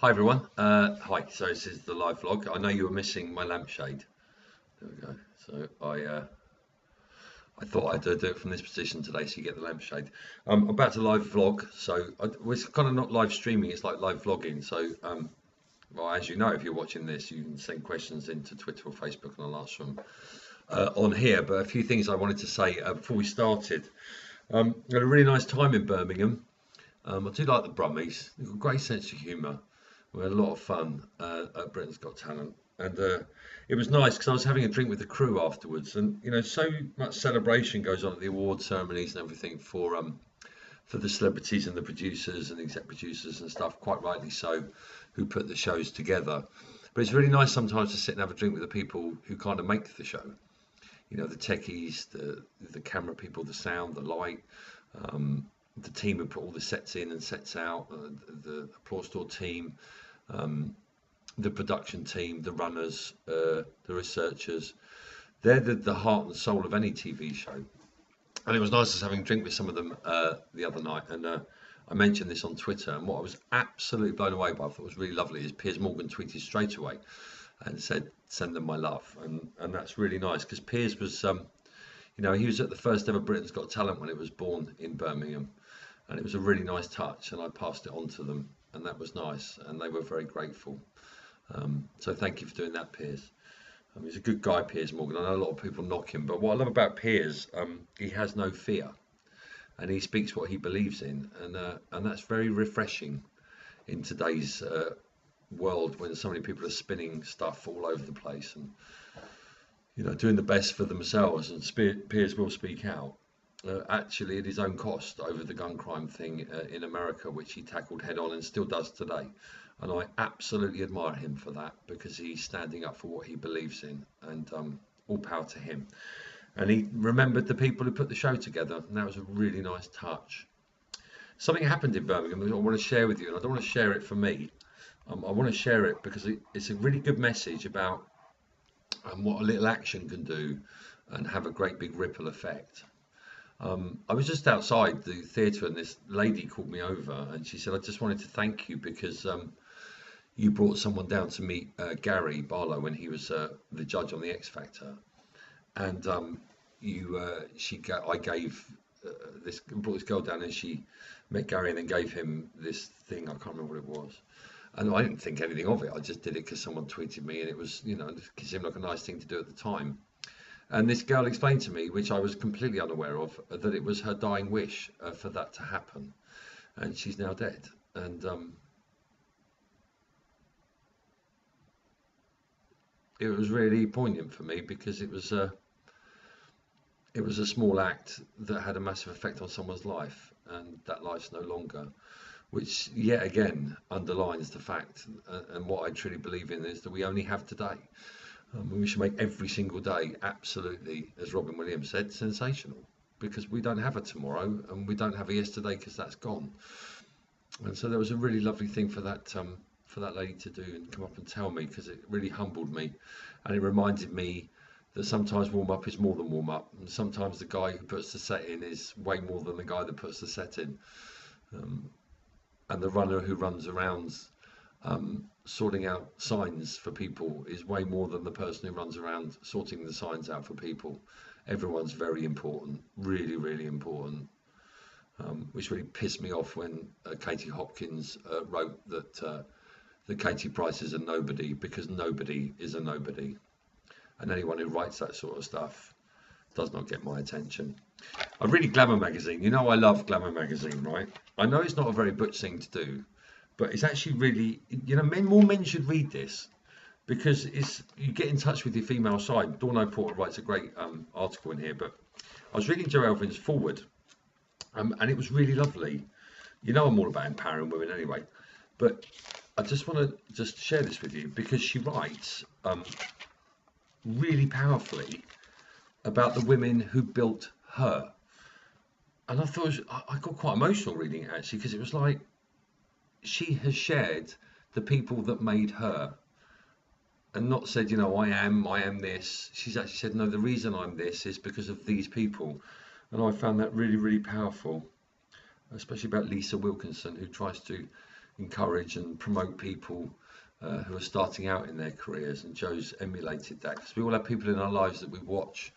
Hi everyone. Hi. So this is the live vlog. I know you were missing my lampshade. There we go. So I thought I'd do it from this position today, so you get the lampshade. I'm about to live vlog, so it's kind of not live streaming. It's like live vlogging. So well, as you know, if you're watching this, you can send questions into Twitter or Facebook, and I'll answer them on here. But a few things I wanted to say before we started. I had a really nice time in Birmingham. I do like the Brummies. They've got a great sense of humour. We had a lot of fun at Britain's Got Talent, and it was nice because I was having a drink with the crew afterwards, and so much celebration goes on at the award ceremonies and everything for the celebrities and the producers and exec producers and stuff. Quite rightly so, who put the shows together. But it's really nice sometimes to sit and have a drink with the people who kind of make the show. The techies, the camera people, the sound, the light. The team who put all the sets in and sets out, the applause store team, the production team, the runners, the researchers. They're the heart and soul of any TV show. And it was nice just having a drink with some of them the other night. And I mentioned this on Twitter. And what I was absolutely blown away by, I thought was really lovely, is Piers Morgan tweeted straight away and said, "Send them my love." And that's really nice because Piers was, he was at the first ever Britain's Got Talent when it was born in Birmingham. And it was a really nice touch, and I passed it on to them, and that was nice, and they were very grateful. So thank you for doing that, Piers. He's a good guy, Piers Morgan. I know a lot of people knock him, but what I love about Piers, he has no fear, and he speaks what he believes in, and that's very refreshing in today's world when so many people are spinning stuff all over the place and doing the best for themselves. And Piers will speak out. Actually at his own cost over the gun crime thing in America, which he tackled head on and still does today. And I absolutely admire him for that because he's standing up for what he believes in, and all power to him. And he remembered the people who put the show together, and that was a really nice touch. Something happened in Birmingham that I want to share with you, and I don't want to share it for me. I want to share it because it's a really good message about what a little action can do and have a great big ripple effect. I was just outside the theatre and this lady called me over and she said, "I just wanted to thank you because you brought someone down to meet Gary Barlow when he was the judge on the X Factor, and I gave brought this girl down and she met Gary and then gave him this thing. I can't remember what it was." And I didn't think anything of it. I just did it because someone tweeted me, and it was, it seemed like a nice thing to do at the time. And this girl explained to me, which I was completely unaware of, that it was her dying wish for that to happen. And she's now dead. And it was really poignant for me because it was a small act that had a massive effect on someone's life, and that life's no longer. Which yet again underlines the fact, and what I truly believe in, is that we only have today. We should make every single day absolutely, as Robin Williams said, sensational, because we don't have a tomorrow and we don't have a yesterday because that's gone. And so there was a really lovely thing for that lady to do and come up and tell me, because it really humbled me, and it reminded me that sometimes warm up is more than warm up, and sometimes the guy who puts the set in is way more than the guy that puts the set in. And the runner who runs around sorting out signs for people is way more than the person who runs around sorting the signs out for people. Everyone's very important, really, really important. Which really pissed me off when Katie Hopkins wrote that Katie Price is a nobody, because nobody is a nobody. And anyone who writes that sort of stuff does not get my attention. I read Glamour magazine. I love Glamour magazine, right? I know it's not a very butch thing to do, but it's actually really, more men should read this, because you get in touch with your female side. Dawn O'Porter writes a great article in here, but I was reading Jo Elvin's forward, and it was really lovely. I'm all about empowering women anyway, but I just want to share this with you because she writes really powerfully about the women who built her. And I thought I got quite emotional reading it, actually, because it was like she has shared the people that made her, and not said, I am this. She's actually said, no, the reason I'm this is because of these people. And I found that really, really powerful, especially about Lisa Wilkinson, who tries to encourage and promote people who are starting out in their careers, and Joe's emulated that because we all have people in our lives that we watch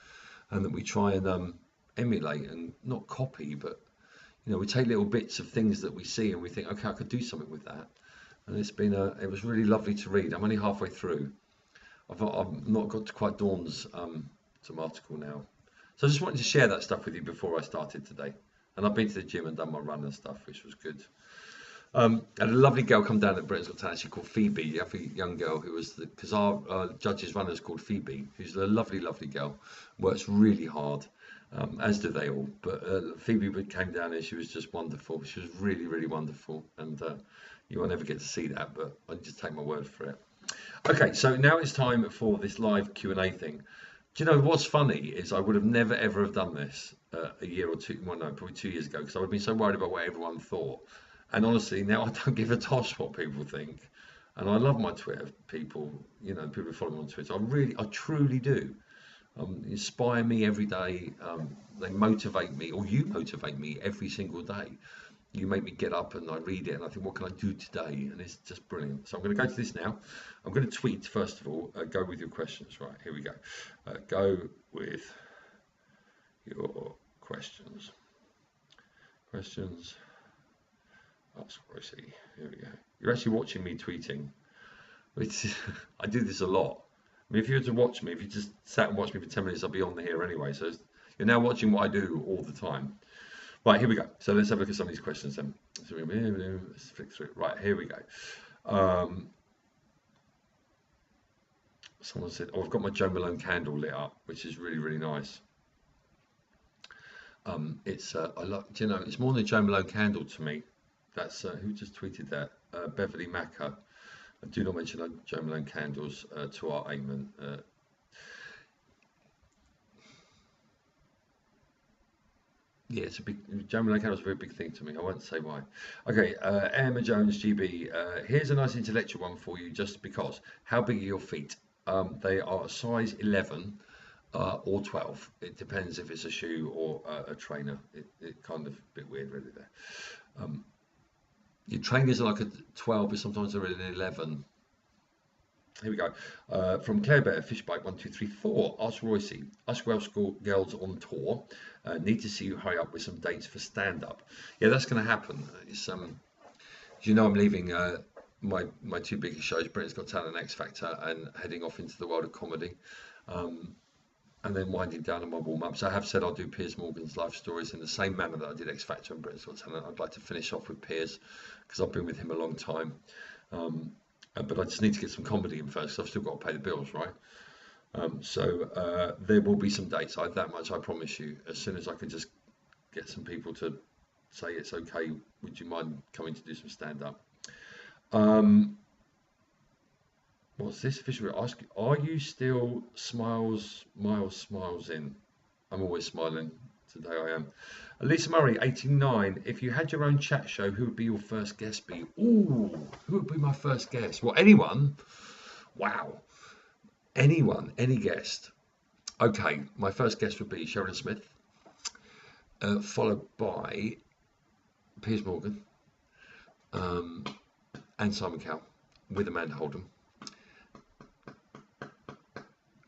and that we try and emulate and not copy, but we take little bits of things that we see and we think, okay, I could do something with that. And it was really lovely to read. I'm only halfway through. I've not got to quite Dawn's some article now. So I just wanted to share that stuff with you before I started today. And I've been to the gym and done my run and stuff, which was good. And a lovely girl come down at Britain's Got Talent. She's called Phoebe, a young girl who was because our judges runner is called Phoebe, who's a lovely, lovely girl, works really hard, as do they all. But Phoebe came down and she was just wonderful. She was really, really wonderful, and you won't ever get to see that, but I just take my word for it. Okay, so now it's time for this live Q&A thing. Do you know what's funny is I would have never ever have done this a year or two, well no, probably 2 years ago, because I would have been so worried about what everyone thought. And honestly, now I don't give a toss what people think. And I love my Twitter people, people who follow me on Twitter. I truly do. Inspire me every day. They motivate me, or you motivate me every single day. You make me get up and I read it and I think, what can I do today? And it's just brilliant. So I'm going to go to this now. I'm going to tweet, first of all, go with your questions. Right, here we go. Go with your questions. Questions. Ask Rosie. Here we go. You're actually watching me tweeting. I do this a lot. I mean, if you were to watch me, if you just sat and watched me for 10 minutes, I'll be on here anyway. So you're now watching what I do all the time. Right, here we go. So let's have a look at some of these questions then. So let's flick through it. Right, here we go. Someone said, "Oh, I've got my Joe Malone candle lit up, which is really, really nice." It's it's more than a Joe Malone candle to me. That's who just tweeted that? Beverly Macker. Do not mention Joe Malone candles to our Eamon. Yeah, it's a big. Joe Malone candles a very big thing to me. I won't say why. Okay, Emma Jones GB. Here's a nice intellectual one for you, just because. How big are your feet? They are a size 11 or 12. It depends if it's a shoe or a trainer. It kind of a bit weird, really. There. Your trainers are like a 12, but sometimes they're an 11. Here we go. From Claire Bear, Fishbite 1234. Ask Royce. Ask Welsh Girls on Tour. Need to see you hurry up with some dates for stand up. Yeah, that's going to happen. It's you know, I'm leaving my two biggest shows, Britain's Got Talent and X Factor, and heading off into the world of comedy. And then winding down on my warm-ups. I have said I'll do Piers Morgan's life stories in the same manner that I did X Factor and Britain's Got Talent. I'd like to finish off with Piers because I've been with him a long time. But I just need to get some comedy in first because I've still got to pay the bills, right? So there will be some dates. That much I promise you. As soon as I can just get some people to say it's okay, would you mind coming to do some stand-up? What's this? Official ask, are you still miles in? I'm always smiling. Today I am. Lisa Murray, 89. If you had your own chat show, who would be your first guest be? Ooh, who would be my first guest? Well, anyone. Wow. Anyone, any guest. Okay, my first guest would be Sheridan Smith, followed by Piers Morgan, and Simon Cowell, with Amanda Holden,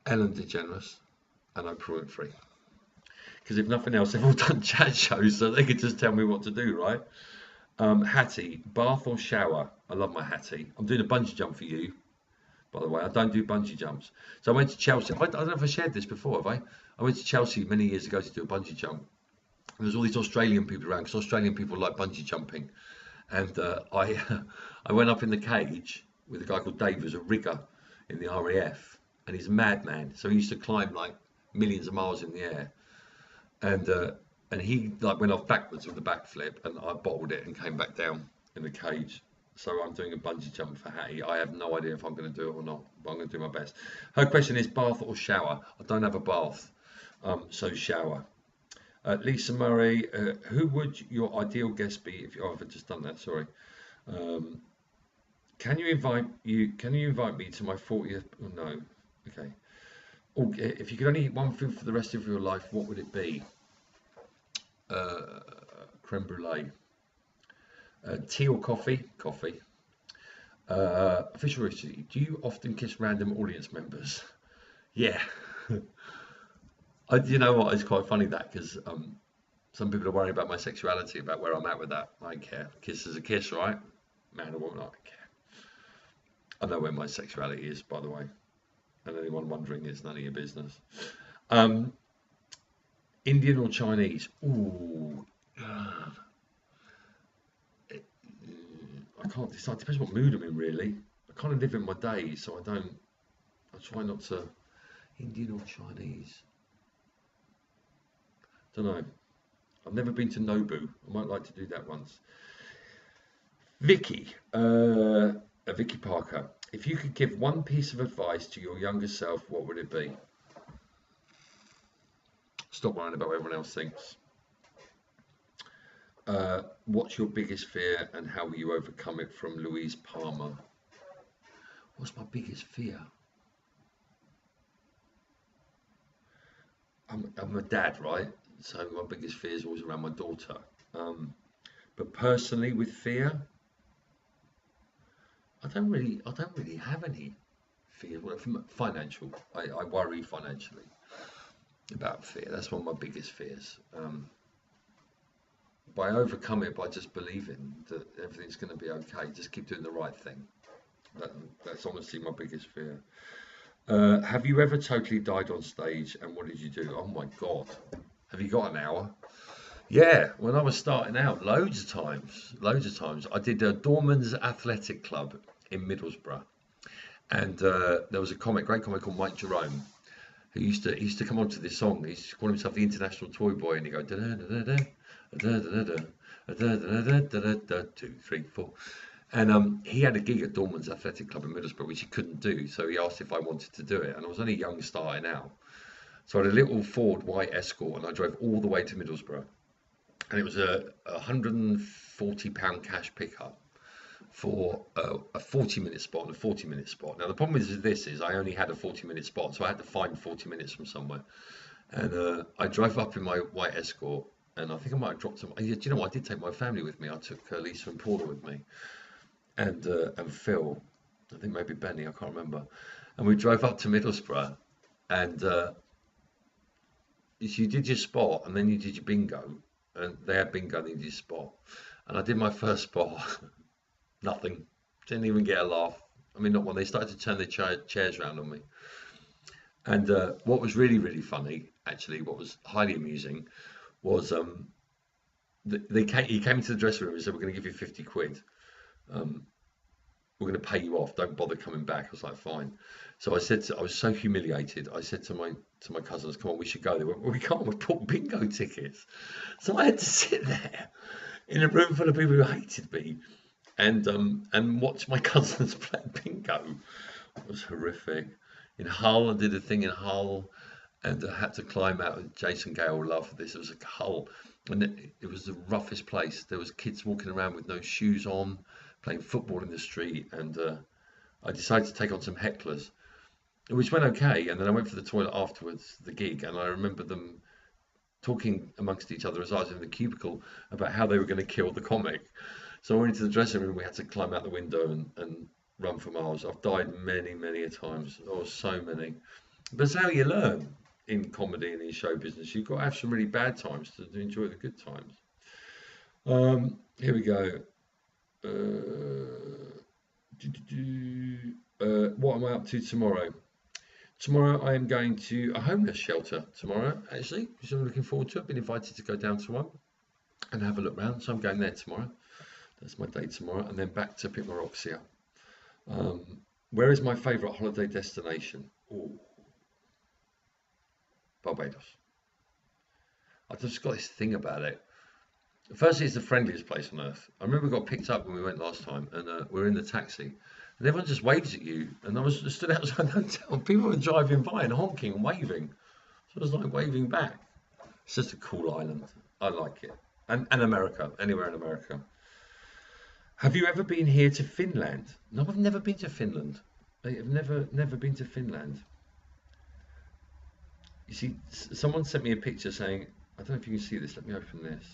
Ellen DeGeneres, and Oprah Winfrey. Because if nothing else, they've all done chat shows, so they could just tell me what to do, right? Hattie, bath or shower? I love my Hattie. I'm doing a bungee jump for you, by the way. I don't do bungee jumps. So I went to Chelsea. I don't know if I shared this before, have I? I went to Chelsea many years ago to do a bungee jump. And there's all these Australian people around, because Australian people like bungee jumping. And I went up in the cage with a guy called Dave, who's a rigger in the RAF. And he's a madman, so he used to climb like millions of miles in the air, and he like went off backwards with the backflip, and I bottled it and came back down in the cage. So I'm doing a bungee jump for Hattie. I have no idea if I'm going to do it or not, but I'm going to do my best. Her question is bath or shower. I don't have a bath, so shower. Lisa Murray, who would your ideal guest be if you? Oh, I've just done that. Sorry. Can you invite me to my 40th? Oh, no. Okay. Oh, if you could only eat one food for the rest of your life, what would it be? Creme brulee. Tea or coffee? Coffee. Official history. Do you often kiss random audience members? Yeah. You know what? It's quite funny that because some people are worried about my sexuality, about where I'm at with that. I don't care. Kiss is a kiss, right? Man or woman, I don't care. I know where my sexuality is, by the way. And anyone wondering, it's none of your business. Um, Indian or Chinese? Ooh, I can't decide. Depends what mood I'm in, really. I kind of live in my day, so I don't. I try not to. Indian or Chinese? Don't know. I've never been to Nobu. I might like to do that once. Vicky, Vicky Parker. If you could give one piece of advice to your younger self, what would it be? Stop worrying about what everyone else thinks. What's your biggest fear and how will you overcome it? From Louise Palmer. What's my biggest fear? I'm a dad, right? So my biggest fear is always around my daughter. But personally, with fear, I don't really have any fear. Well, financial, I worry financially about fear. That's one of my biggest fears. But I overcome it by just believing that everything's going to be okay. Just keep doing the right thing. That's honestly my biggest fear. Have you ever totally died on stage and what did you do? Oh my God. Have you got an hour? Yeah, when I was starting out, loads of times. I did Dorman's Athletic Club in Middlesbrough. And there was a great comic called Mike Jerome, who he used to come onto this song. He used to call himself the International Toy Boy, and he go da da da da da da da da da da 2, 3, 4. And he had a gig at Dorman's Athletic Club in Middlesbrough, which he couldn't do. So he asked if I wanted to do it, and I was only young starting out. So I had a little Ford White Escort, and I drove all the way to Middlesbrough, and it was a £140 cash pickup for a 40-minute spot and a 40-minute spot. Now the problem with this is I only had a 40-minute spot, so I had to find 40 minutes from somewhere. And I drove up in my White Escort, and I think I might have dropped some. Do you know what? I did take my family with me. I took Lisa and Paula with me, and Phil. I think maybe Benny. I can't remember. And we drove up to Middlesbrough, and you did your spot, and then you did your bingo, and they had bingo, and you did your spot. And I did my first spot. Nothing. Didn't even get a laugh. I mean, not when they started to turn their chairs around on me. And what was really, really funny, actually, what was highly amusing, was he came into the dressing room and said, "We're going to give you 50 quid. We're going to pay you off. Don't bother coming back." I was like, "Fine." So I was so humiliated. I said to my cousins, "Come on, we should go." They went, "Well, we can't. We've bought bingo tickets." So I had to sit there in a room full of people who hated me and watch my cousins play bingo. It was horrific. In Hull, I did a thing in Hull, and I had to climb out. And Jason Gale will laugh at this. It was a Hull, and it was the roughest place. There was kids walking around with no shoes on, playing football in the street, and I decided to take on some hecklers, which went okay. And then I went for the toilet afterwards, the gig, and I remember them talking amongst each other as I was in the cubicle about how they were going to kill the comic. So I went into the dressing room. We had to climb out the window and run for miles. I've died many, many a times. Oh, so many. But it's how you learn in comedy and in show business. You've got to have some really bad times to enjoy the good times. Here we go. What am I up to tomorrow? Tomorrow I am going to a homeless shelter tomorrow, actually, which I'm looking forward to. I've been invited to go down to one and have a look around. So I'm going there tomorrow. That's my day tomorrow. And then back to Pitmaroxia. Where is my favourite holiday destination? Ooh, Barbados. I've just got this thing about it. Firstly, it's the friendliest place on earth. I remember we got picked up when we went last time, and we were in the taxi, and everyone just waves at you. And I was stood outside the hotel, and people were driving by and honking and waving. So I was like waving back. It's just a cool island. I like it. And America, anywhere in America. Have you ever been here to Finland? No, I've never been to Finland. I've never been to Finland. You see, someone sent me a picture saying, I don't know if you can see this. Let me open this.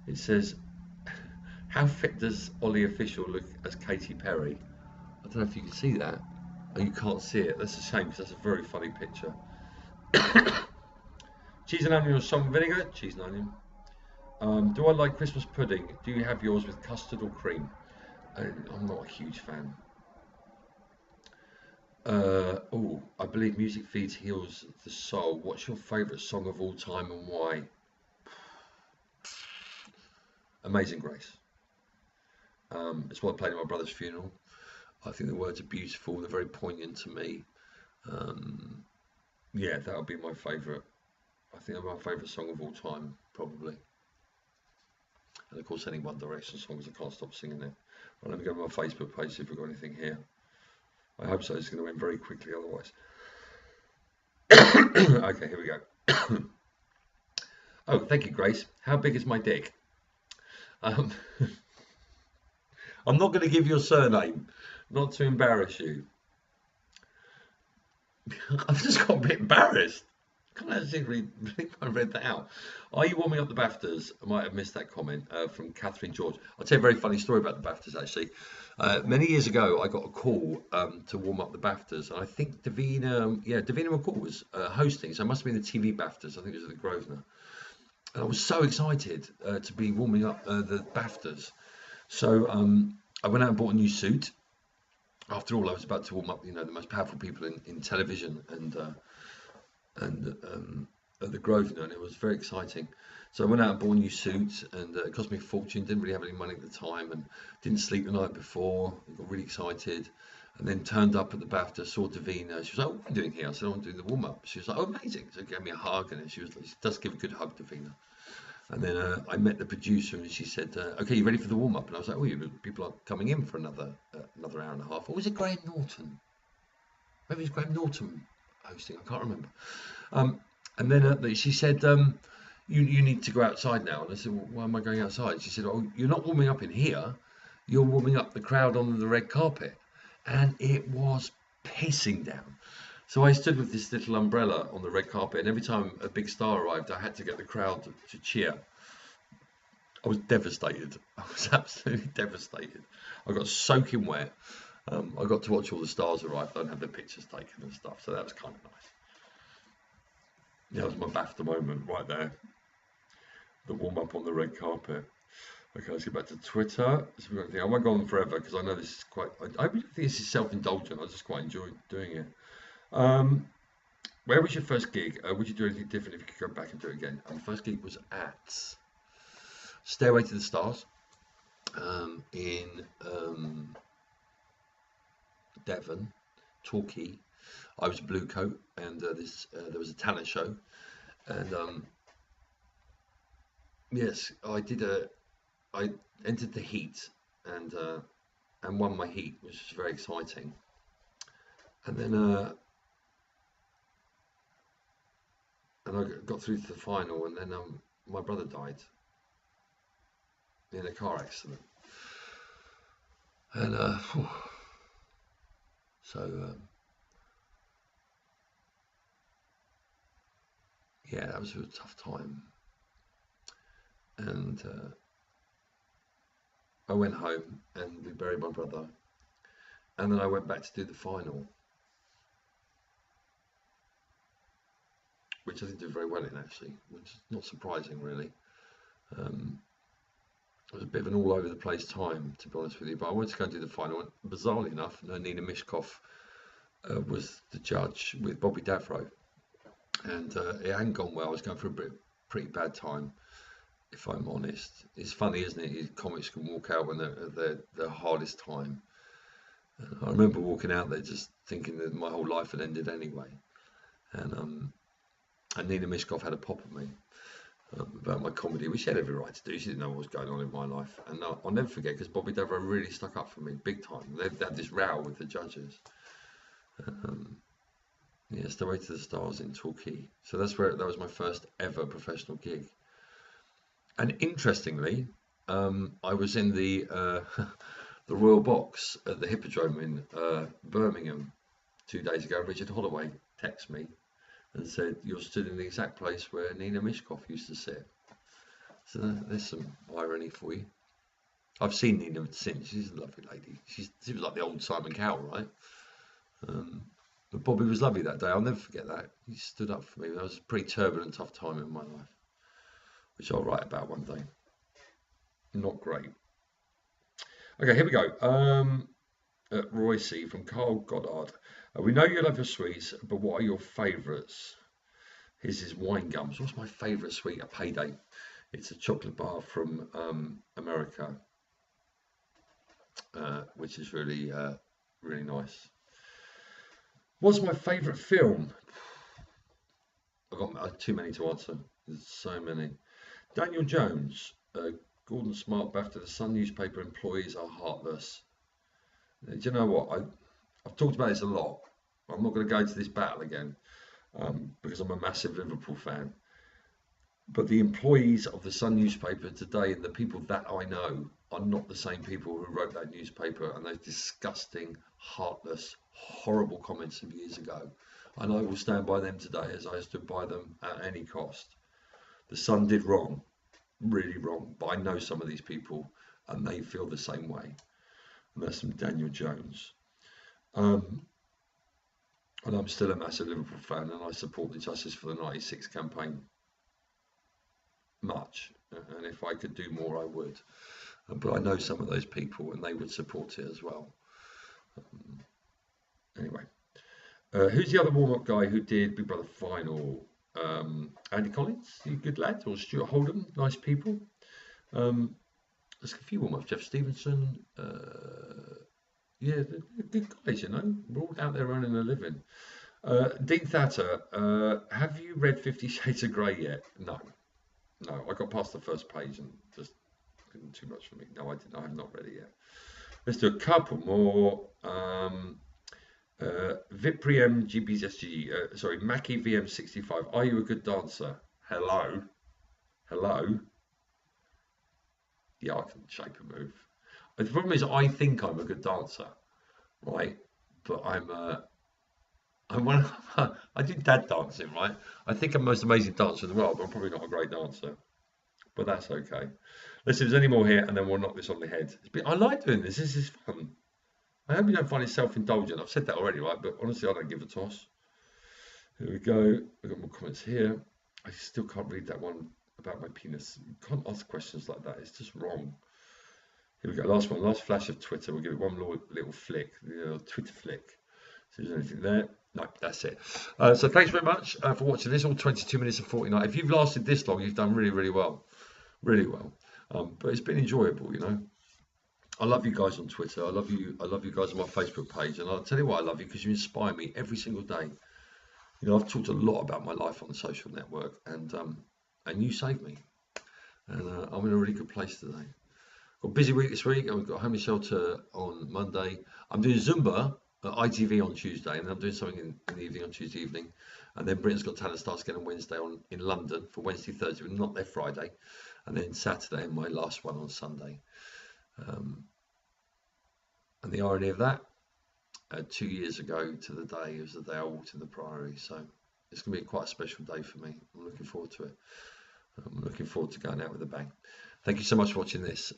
It says, How fit does Ollie Official look as Katy Perry? I don't know if you can see that. Oh, you can't see it. That's a shame because that's a very funny picture. Cheese and onion or salt and vinegar? Cheese and onion. Do I like Christmas pudding? Do you have yours with custard or cream? I'm not a huge fan. Oh, I believe music feeds heals the soul. What's your favourite song of all time and why? Amazing Grace. It's what I played at my brother's funeral. I think the words are beautiful. They're very poignant to me. Um, yeah, that would be my favourite. I think my favourite song of all time, probably. And of course, any One Direction songs, I can't stop singing them. Right, let me go to my Facebook page, see if we've got anything here. I hope so. It's going to end very quickly otherwise. Okay, here we go. Oh, thank you, Grace. How big is my dick? Um, I'm not going to give your surname, not to embarrass you. I've just got a bit embarrassed. I can't actually believe I read that out. Are you warming up the BAFTAs? I might have missed that comment from Catherine George. I'll tell you a very funny story about the BAFTAs, actually. Many years ago, I got a call to warm up the BAFTAs, and I think Davina McCall was hosting, so it must have been the TV BAFTAs. I think it was at the Grosvenor. And I was so excited to be warming up the BAFTAs. So I went out and bought a new suit. After all, I was about to warm up, the most powerful people in television and at the Grosvenor, and it was very exciting. So I went out and bought a new suit, and it cost me a fortune. Didn't really have any money at the time, and didn't sleep the night before. I got really excited, and then turned up at the BAFTA, saw Davina. She was like, "What are you doing here?" I said, "I'm doing the warm up." She was like, "Oh, amazing!" So she gave me a hug, and she does give a good hug, Davina. And then I met the producer, and she said, "Okay, you ready for the warm up?" And I was like, "Oh, people are coming in for another hour and a half." Or was it Graham Norton? Maybe it was Graham Norton hosting. I can't remember. And then she said, you need to go outside now. And I said, well, why am I going outside? She said, oh, you're not warming up in here. You're warming up the crowd on the red carpet. And it was pissing down. So I stood with this little umbrella on the red carpet, and every time a big star arrived, I had to get the crowd to cheer. I was devastated. I was absolutely devastated. I got soaking wet. I got to watch all the stars arrive and have their pictures taken and stuff. So that was kind of nice. That was my BAFTA moment right there. The warm up on the red carpet. Okay, let's get back to Twitter. I won't go on forever because I know this is quite. I really think this is self-indulgent. I just quite enjoy doing it. Where was your first gig? Would you do anything different if you could go back and do it again? My first gig was at Stairway to the Stars in Devon, Torquay. I was a blue coat, and there was a talent show, and yes, I entered the heat and won my heat, which was very exciting. And then and I got through to the final, and then my brother died in a car accident, and so yeah, that was a tough time, and I went home and we buried my brother, and then I went back to do the final, which I didn't do very well in actually, which is not surprising really. It was a bit of an all over the place time, to be honest with you, but I wanted to go and do the final. And bizarrely enough, Nina Mishkov was the judge with Bobby Davro, and it hadn't gone well. I was going through a pretty bad time, if I'm honest. It's funny, isn't it? Comics can walk out when they're at their hardest time. I remember walking out there just thinking that my whole life had ended anyway, and Nina Mishkov had a pop at me about my comedy, which she had every right to do. She didn't know what was going on in my life, and I'll never forget because Bobby Davro really stuck up for me big time. They had this row with the judges. Yeah, Stairway to the Stars in Torquay. So that was my first ever professional gig. And interestingly, I was in the the Royal Box at the Hippodrome in Birmingham 2 days ago. Richard Holloway texted me and said, "You're stood in the exact place where Nina Mishkov used to sit." So there's some irony for you. I've seen Nina since. She's a lovely lady. She was like the old Simon Cowell, right? But Bobby was lovely that day. I'll never forget that. He stood up for me. That was a pretty turbulent, tough time in my life, which I'll write about one day. Not great. Okay, here we go. Royce from Carl Goddard. We know you love your sweets, but what are your favourites? Here's his wine gums. What's my favourite sweet? A Payday. It's a chocolate bar from America, which is really, really nice. What's my favourite film? I've got too many to answer. There's so many. Daniel Jones, Gordon Smart, BAFTA, the Sun newspaper employees are heartless. Do you know what? I've talked about this a lot. I'm not going to go into this battle again because I'm a massive Liverpool fan. But the employees of the Sun newspaper today and the people that I know are not the same people who wrote that newspaper and those disgusting, heartless, horrible comments of years ago. And I will stand by them today as I stood by them at any cost. The Sun did wrong, really wrong, but I know some of these people and they feel the same way. And that's from Daniel Jones. And I'm still a massive Liverpool fan and I support the Justice for the 96 campaign much. And if I could do more, I would. But I know some of those people and they would support it as well. Anyway, who's the other warm-up guy who did Big Brother Final? Andy Collins, you good lad, or Stuart Holdham, nice people. There's a few warm-ups. Jeff Stevenson, yeah, good guys, you know. We're all out there earning a living. Dean Thatter, have you read 50 Shades of Grey yet? No, I got past the first page and just too much for me. No, I didn't. I have not read it yet. Let's do a couple more. Vipriem GBSG, sorry, Mackie VM65. Are you a good dancer? Hello. Yeah, I can shape a move. The problem is, I think I'm a good dancer, right? But I'm one. I do dad dancing, right? I think I'm the most amazing dancer in the world, but I'm probably not a great dancer. But that's okay. Let's see if there's any more here, and then we'll knock this on the head. I like doing this. This is fun. I hope you don't find it self-indulgent. I've said that already, right? But honestly, I don't give a toss. Here we go. We've got more comments here. I still can't read that one about my penis. You can't ask questions like that. It's just wrong. Here we go. Last one. Last flash of Twitter. We'll give it one little flick. The Twitter flick. So there's anything there? No, that's it. So thanks very much for watching this. All 22 minutes and 49. If you've lasted this long, you've done really, really well. Really well. But it's been enjoyable, you know. I love you guys on Twitter. I love you guys on my Facebook page. And I'll tell you why I love you, because you inspire me every single day. You know, I've talked a lot about my life on the social network, and you save me. And I'm in a really good place today. Got a busy week this week. I've got Homeless Shelter on Monday. I'm doing Zumba at ITV on Tuesday, and then I'm doing something in the evening on Tuesday evening. And then Britain's Got Talent starts again on Wednesday in London for Wednesday, Thursday, but not there Friday. And then Saturday, my last one on Sunday. And the irony of that, 2 years ago to the day, was the day I walked in the Priory. So it's going to be quite a special day for me. I'm looking forward to it. I'm looking forward to going out with a bang. Thank you so much for watching this.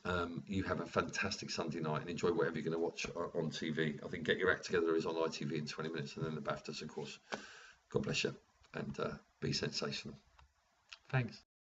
You have a fantastic Sunday night and enjoy whatever you're going to watch on TV. I think Get Your Act Together is on ITV in 20 minutes, and then the BAFTAs, of course. God bless you, and be sensational. Thanks.